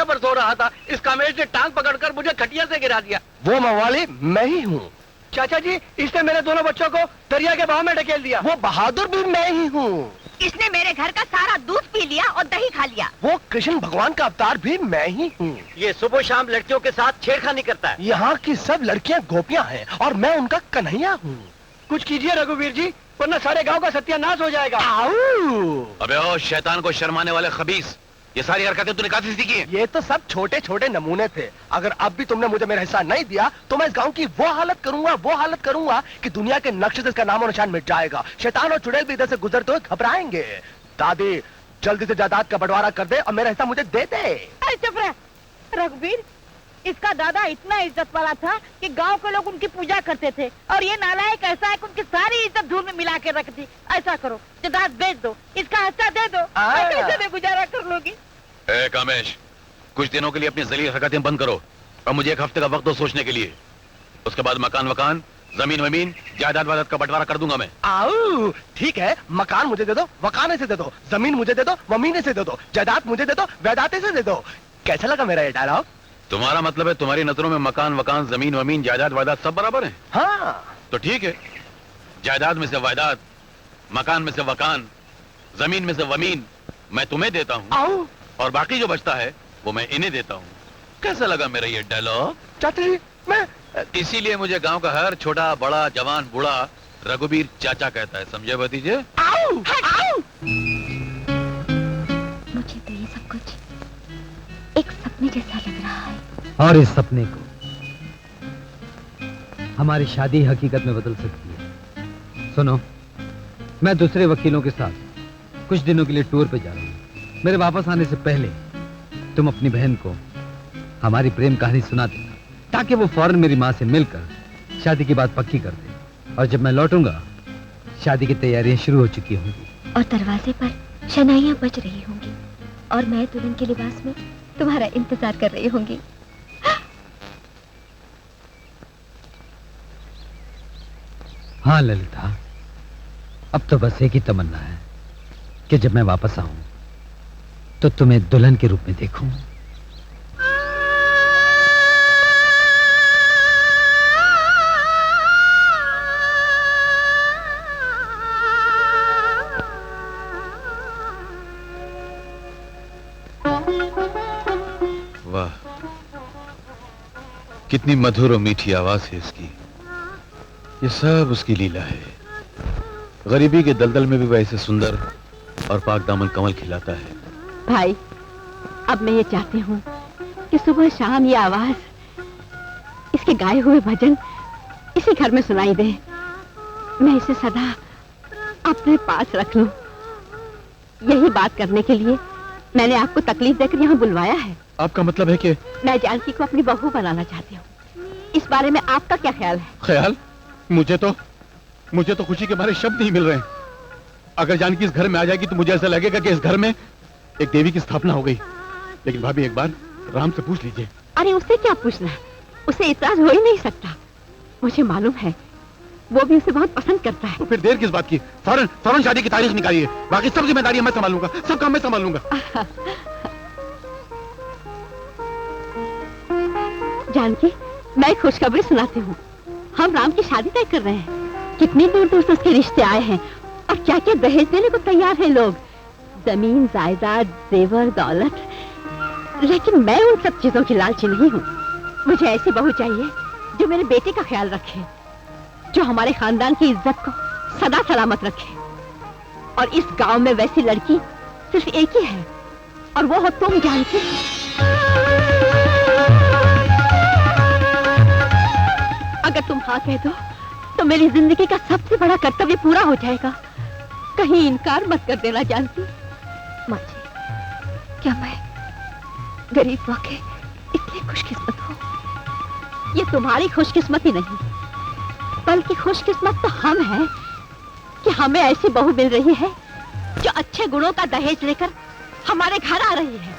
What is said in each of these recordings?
पर सो रहा था, इस कामेश ने टांग पकड़कर मुझे खटिया से गिरा दिया। वो मवाली मैं ही हूँ। चाचा जी, इसने मेरे दोनों बच्चों को दरिया के बहाव में ढकेल दिया। वो बहादुर भी मैं ही हूँ। इसने मेरे घर का सारा दूध पी लिया और दही खा लिया। वो कृष्ण भगवान का अवतार भी मैं ही हूँ। ये सुबह शाम लड़कियों के साथ छेड़खानी करता है। यहाँ की सब लड़कियाँ गोपियाँ हैं और मैं उनका कन्हैया हूँ। कुछ कीजिए रघुवीर जी, वरना सारे गांव का सत्यानाश हो जाएगा। अबे ओ शैतान को शर्माने वाले खबीस, ये सारी हरकतें तूने कहाँ से सीखी हैं? ये तो सब छोटे छोटे नमूने थे। अगर अब भी तुमने मुझे मेरा हिस्सा नहीं दिया तो मैं इस गांव की वो हालत करूंगा कि दुनिया के नक्शे से इसका नामो निशान मिट जाएगा। शैतान और चुड़ैल भी इधर से गुजरते हुए घबराएंगे। दादी, जल्दी से जायदाद का बंटवारा कर दे और मेरा हिस्सा मुझे दे दे। अरे चुप रह रघुवीर, इसका दादा इतना इज्जत वाला था कि गांव के लोग उनकी पूजा करते थे, और ये नालायक ऐसा है कि उनकी सारी इज्जत धूल में मिला के रख दी। ऐसा करो, जायदाद बेच दो, इसका हिस्सा दे दो, कैसे मैं गुजारा कर लूंगी। ए कामेश, कुछ दिनों के लिए अपनी जलील हरकतें बंद करो और मुझे एक हफ्ते का वक्त दो सोचने के लिए। उसके बाद मकान वकान, जमीन वमीन, जायदाद वायदाद का बंटवारा कर दूंगा मैं। आओ, ठीक है, मकान मुझे दे दो, वकाने से दे दो, जमीन मुझे दे दो, वमीने से दे दो, जायदाद मुझे दे दो, वैदाते से दे दो। कैसा लगा मेरा ये डायलॉग? तुम्हारा मतलब है तुम्हारी नजरों में मकान वकान, जमीन वमीन, जायदाद वायदाद सब बराबर है? हाँ। तो ठीक है, जायदाद में से वायदाद, मकान में से वकान, जमीन में से वमीन मैं तुम्हें देता हूँ और बाकी जो बचता है वो मैं इन्हें देता हूँ। कैसा लगा मेरा ये डायलॉग? चाचा जी, मैं इसीलिए मुझे गांव का हर छोटा बड़ा जवान बूढ़ा रघुवीर चाचा कहता है, समझे भतीजे? मुझे तो ये सब कुछ एक सपने जैसा लग रहा है, और इस सपने को हमारी शादी हकीकत में बदल सकती है। सुनो, मैं दूसरे वकीलों के साथ कुछ दिनों के लिए टूर पे जा रहा हूँ। मेरे वापस आने से पहले तुम अपनी बहन को हमारी प्रेम कहानी सुना देना, ताकि वो फौरन मेरी माँ से मिलकर शादी की बात पक्की कर दे। और जब मैं लौटूंगा शादी की तैयारियां शुरू हो चुकी होंगी और दरवाजे पर शनाइयां बज रही होंगी और मैं दुल्हन के लिबास में तुम्हारा इंतजार कर रही होंगी। हाँ ललिता, अब तो बस एक ही तमन्ना है कि जब मैं वापस आऊं तो तुम्हें दुल्हन के रूप में देखूं। वाह, कितनी मधुर और मीठी आवाज है इसकी। ये सब उसकी लीला है। गरीबी के दलदल में भी वैसे सुंदर और पाक दामन कमल खिलाता है। भाई, अब मैं ये चाहती हूँ कि सुबह शाम ये आवाज, इसके गाए हुए भजन इसी घर में सुनाई दे। मैं इसे सदा अपने पास रख लूं। यही बात करने के लिए मैंने आपको तकलीफ देकर यहाँ बुलवाया है। आपका मतलब है कि मैं जानकी को अपनी बहू बनाना चाहती हूँ। इस बारे में आपका क्या ख्याल है? ख्याल? मुझे तो खुशी के मारे शब्द नहीं मिल रहे हैं। अगर जानकी इस घर में आ जाएगी तो मुझे ऐसा लगेगा कि इस घर में एक देवी की स्थापना हो गई। लेकिन भाभी, एक बार राम से पूछ लीजिए। अरे उससे क्या पूछना है, उसे इतराज हो ही नहीं सकता। मुझे मालूम है वो भी उसे बहुत पसंद करता है। तो फिर देर किस बात की? फौरन शादी की तारीख निकालिए। बाकी सब जिम्मेदारी मैं संभाल लूंगा, सब काम मैं संभाल लूंगा। जानकी, मैं खुशखबरी सुनाती हूँ। हम राम की शादी तय कर रहे हैं। कितनी दूर दूर से उसके रिश्ते आए हैं और क्या क्या दहेज देने को तैयार हैं लोग। जमीन, जायदाद, जेवर, दौलत। लेकिन मैं उन सब चीजों की लालची नहीं हूँ। मुझे ऐसी बहू चाहिए जो मेरे बेटे का ख्याल रखे, जो हमारे खानदान की इज्जत को सदा सलामत रखे। और इस गांव में वैसी लड़की सिर्फ एक ही है, और वो हो तुम, जानकी। अगर तुम हाँ कह दो तो मेरी जिंदगी का सबसे बड़ा कर्तव्य पूरा हो जाएगा। कहीं इनकार मत कर देना जानकी। माँ जी, क्या मैं गरीब वाकई इतनी खुशकिस्मत हूँ? ये तुम्हारी खुशकिस्मती नहीं, बल्कि खुशकिस्मत तो हम हैं कि हमें ऐसी बहू मिल रही है जो अच्छे गुणों का दहेज लेकर हमारे घर आ रही है।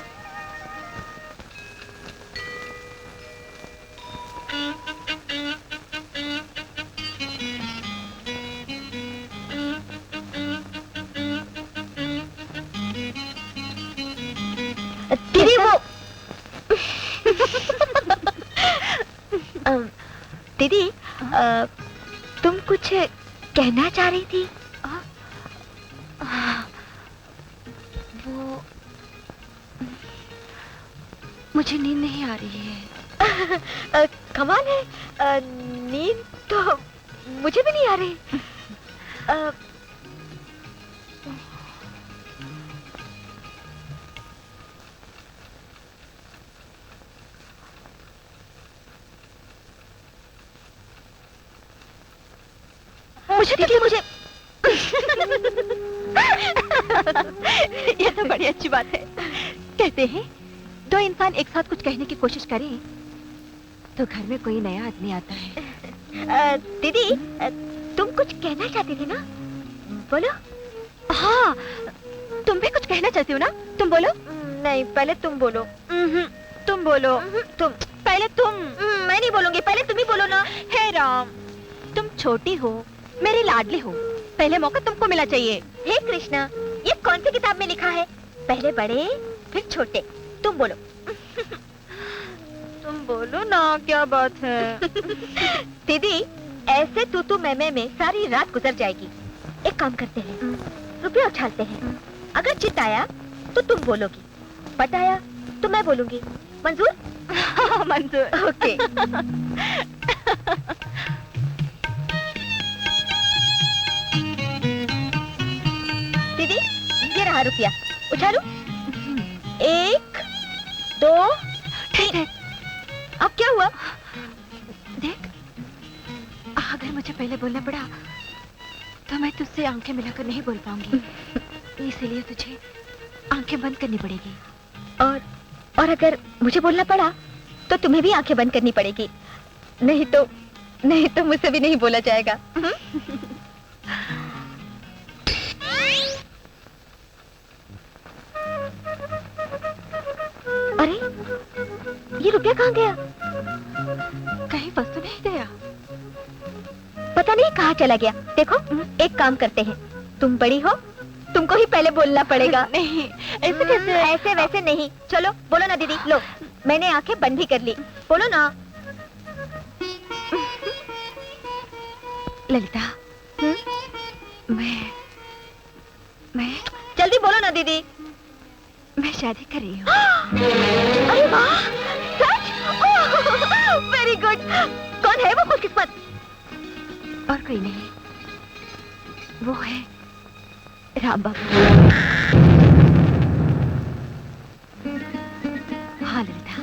दीदी, तुम कुछ कहना चाह रही थी? वो मुझे नींद नहीं आ रही है। कमाल है, नींद तो मुझे भी नहीं आ रही। मुझे ये तो बड़ी अच्छी बात है। कहते हैं दो इंसान एक साथ कुछ कहने की कोशिश करें तो घर में कोई नया आदमी आता है। दीदी, तुम कुछ कहना चाहती थी ना? बोलो। हाँ, तुम भी कुछ कहना चाहती हो ना? तुम बोलो। नहीं, पहले तुम बोलो। तुम बोलो। तुम पहले तुम। मैं नहीं बोलूंगी, पहले तुम ही बोलो ना। हे राम, तुम छोटी हो, मेरी लाडली हो, पहले मौका तुमको मिला चाहिए। हे कृष्णा, ये कौन सी किताब में लिखा है? पहले बड़े फिर छोटे। तुम बोलो। तुम बोलो ना, क्या बात है? दीदी, ऐसे तू मैं में सारी रात गुजर जाएगी। एक काम करते हैं, रुपया उछालते हैं। अगर चित आया तो तुम बोलोगी, पट आया तो मैं बोलूंगी। मंजूर? मंजूर। ओके। दीदी, ये रहा रुपया, उछालू? 1 2 3। अब क्या हुआ? देख, अगर मुझे पहले बोलना पड़ा तो मैं तुझसे आंखें मिलाकर नहीं बोल पाऊंगी। इसलिए तुझे आंखें बंद करनी पड़ेगी। और अगर मुझे बोलना पड़ा तो तुम्हें भी आंखें बंद करनी पड़ेगी। नहीं तो मुझसे भी नहीं बोला जाएगा। अरे, ये रुपया कहाँ गया? कहीं फंस तो नहीं गया? पता नहीं कहाँ चला गया। देखो, एक काम करते हैं, तुम बड़ी हो, तुमको ही पहले बोलना पड़ेगा। नहीं, ऐसे कैसे? ऐसे वैसे नहीं। चलो बोलो ना दीदी। लो, मैंने आंखें बंद ही कर ली। बोलो ना। ललिता, मैं जल्दी बोलो ना दीदी। मैं शादी कर रही हूँ। अरे वाह, सच? Very good. कौन है वो खुशकिस्मत? और कोई नहीं, वो है राम बाबू। हाँ ललिता,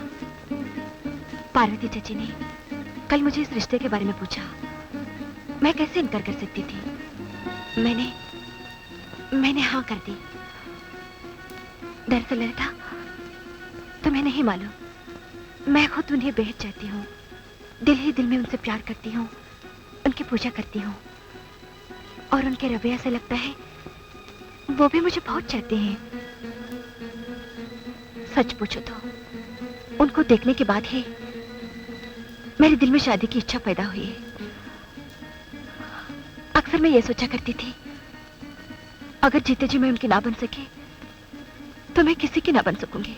पार्वती चाची ने कल मुझे इस रिश्ते के बारे में पूछा। मैं कैसे इनकार कर सकती थी? मैंने हाँ कर दी। दरअसल ललिता, तुम्हें नहीं मालूम, मैं खुद उन्हें बेहद चाहती हूँ। दिल ही दिल में उनसे प्यार करती हूँ, उनकी पूजा करती हूँ। और उनके रवैया से लगता है वो भी मुझे बहुत चाहते हैं। सच पूछो तो उनको देखने के बाद ही मेरे दिल में शादी की इच्छा पैदा हुई है। अक्सर मैं ये सोचा करती थी, अगर जीते जी मैं उनकी ना बन सकी तो मैं किसी की ना बन सकूंगी।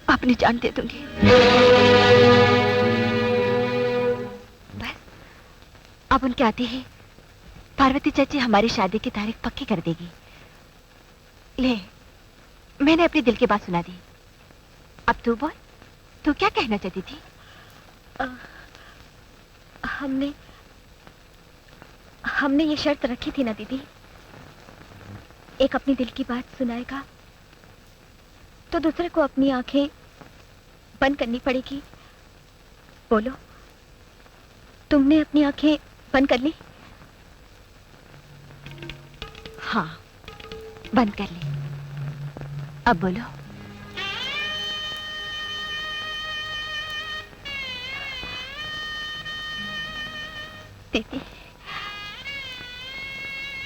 अपनी जान दे दूंगी। बस अब उनके आते ही पार्वती चाची हमारी शादी की तारीख पक्की कर देगी। ले, मैंने अपने दिल की बात सुना दी। अब तू बोल, तू क्या कहना चाहती थी? हमने ये शर्त रखी थी ना दीदी, एक अपनी दिल की बात सुनाएगा तो दूसरे को अपनी आंखें बंद करनी पड़ेगी। बोलो, तुमने अपनी आंखें बंद कर ली? हाँ, बंद कर ली। अब बोलो। दीदी,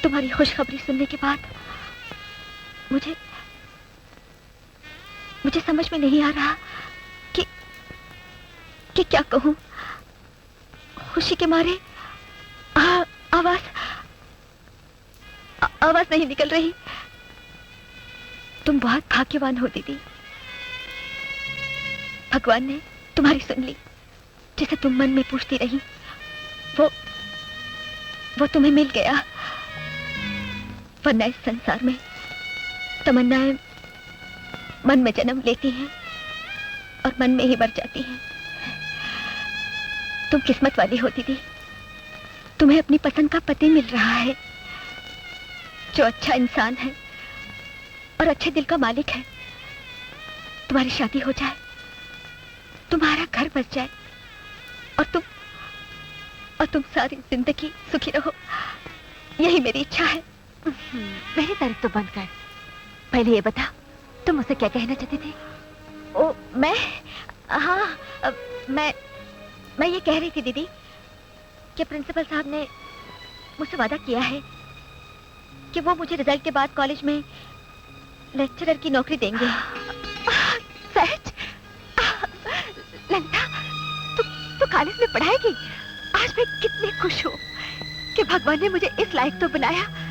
तुम्हारी खुशखबरी सुनने के बाद मुझे समझ में नहीं आ रहा कि क्या कहूं। खुशी के मारे आवाज नहीं निकल रही। तुम बहुत भाग्यवान हो दीदी, भगवान ने तुम्हारी सुन ली। जिसे तुम मन में पूछती रही, वो तुम्हें मिल गया। वरना इस संसार में तमन्नाएं मन में जन्म लेती हैं और मन में ही मर जाती हैं। तुम किस्मत वाली होती थी, तुम्हें अपनी पसंद का पति मिल रहा है जो अच्छा इंसान है और अच्छे दिल का मालिक है। तुम्हारी शादी हो जाए, तुम्हारा घर बस जाए और तुम सारी जिंदगी सुखी रहो, यही मेरी इच्छा है। मेरी तारीफ तो बंद कर, पहले ये बता तुम मुझसे क्या कहना चाहती थी? ओ मैं ये कह रही थी दीदी कि प्रिंसिपल साहब ने मुझसे वादा किया है कि वो मुझे रिजल्ट के बाद कॉलेज में लेक्चरर की नौकरी देंगे। सच? ललिता, तू कॉलेज में पढ़ाएगी? आज मैं कितनी खुश हूँ कि भगवान ने मुझे इस लायक तो बनाया